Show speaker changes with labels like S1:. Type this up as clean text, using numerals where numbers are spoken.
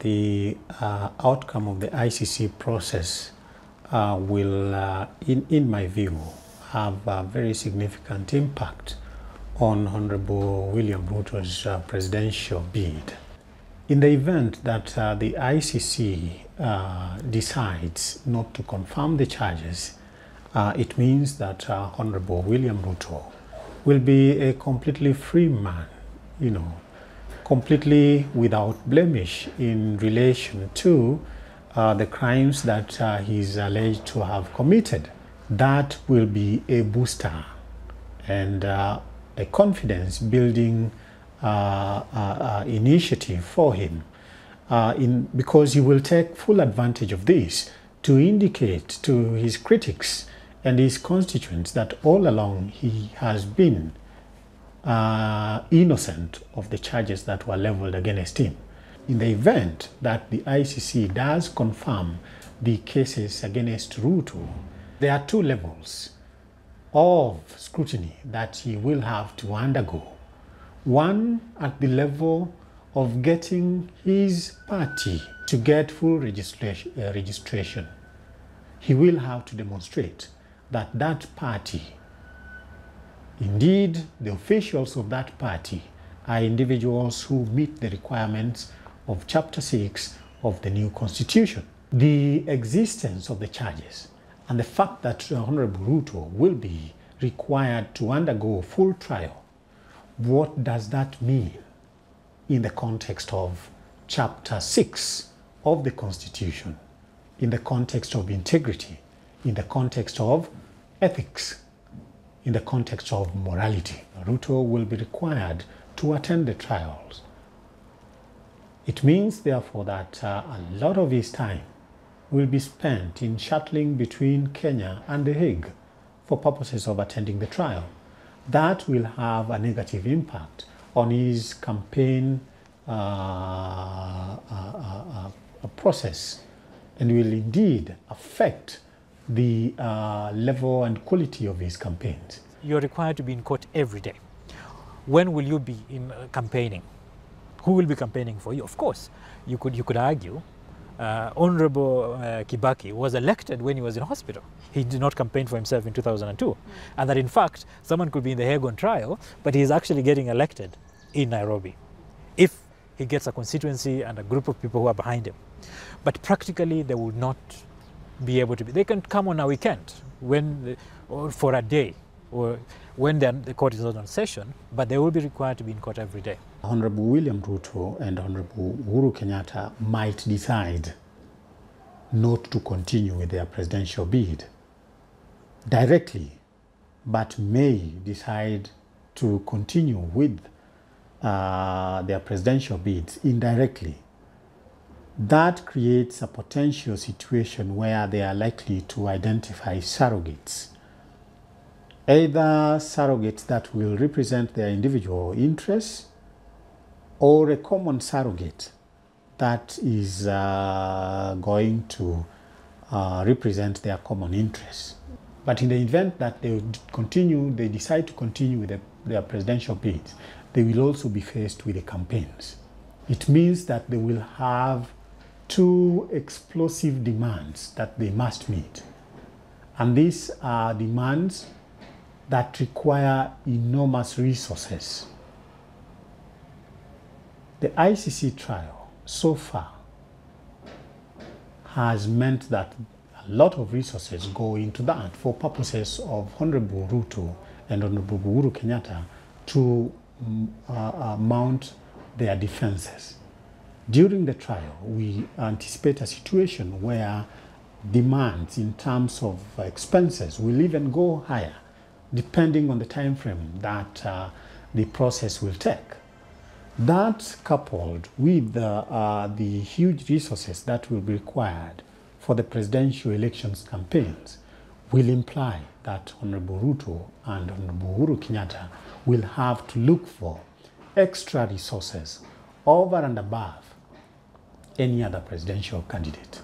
S1: the outcome of the ICC process will, in my view, have a very significant impact on Honorable William Ruto's presidential bid. In the event that the ICC decides not to confirm the charges, it means that Honorable William Ruto will be a completely free man, completely without blemish in relation to the crimes that he is alleged to have committed. That will be a booster and a confidence building initiative for him because he will take full advantage of this to indicate to his critics and his constituents that all along he has been innocent of the charges that were leveled against him. In the event that the ICC does confirm the cases against Ruto, there are two levels of scrutiny that he will have to undergo. One at the level of getting his party to get full registration. He will have to demonstrate that that party, indeed the officials of that party, are individuals who meet the requirements of Chapter 6 of the new Constitution. The existence of the charges and the fact that Honorable Ruto will be required to undergo full trial, what does that mean in the context of Chapter 6 of the Constitution, in the context of integrity, in the context of ethics, in the context of morality? Ruto will be required to attend the trials. It means, therefore, that a lot of his time will be spent in shuttling between Kenya and The Hague for purposes of attending the trial. That will have a negative impact on his campaign process and will indeed affect the level and quality of his campaigns.
S2: You're required to be in court every day. When will you be in campaigning? Who will be campaigning for you? Of course, you could argue Honorable Kibaki was elected when he was in hospital. He did not campaign for himself in 2002. And that in fact, someone could be in The Hague on trial, but he is actually getting elected in Nairobi if he gets a constituency and a group of people who are behind him. But practically, they will not be able to be. They can come on a weekend or for a day or when the court is not on session, but they will be required to be in court every day.
S1: Honorable William Ruto and Honorable Uhuru Kenyatta might decide not to continue with their presidential bid directly, but may decide to continue with their presidential bids indirectly. That creates a potential situation where they are likely to identify surrogates. Either surrogates that will represent their individual interests or a common surrogate that is going to represent their common interests. But in the event that they decide to continue with their presidential bids, they will also be faced with the campaigns. It means that they will have two explosive demands that they must meet. And these are demands that require enormous resources. The ICC trial so far has meant that a lot of resources go into that for purposes of Honorable Ruto and Honorable Uhuru Kenyatta to mount their defenses. During the trial, we anticipate a situation where demands in terms of expenses will even go higher, depending on the time frame that the process will take. That, coupled with the huge resources that will be required for the presidential elections campaigns, will imply that Honorable Ruto and Honorable Uhuru Kenyatta will have to look for extra resources over and above any other presidential candidate.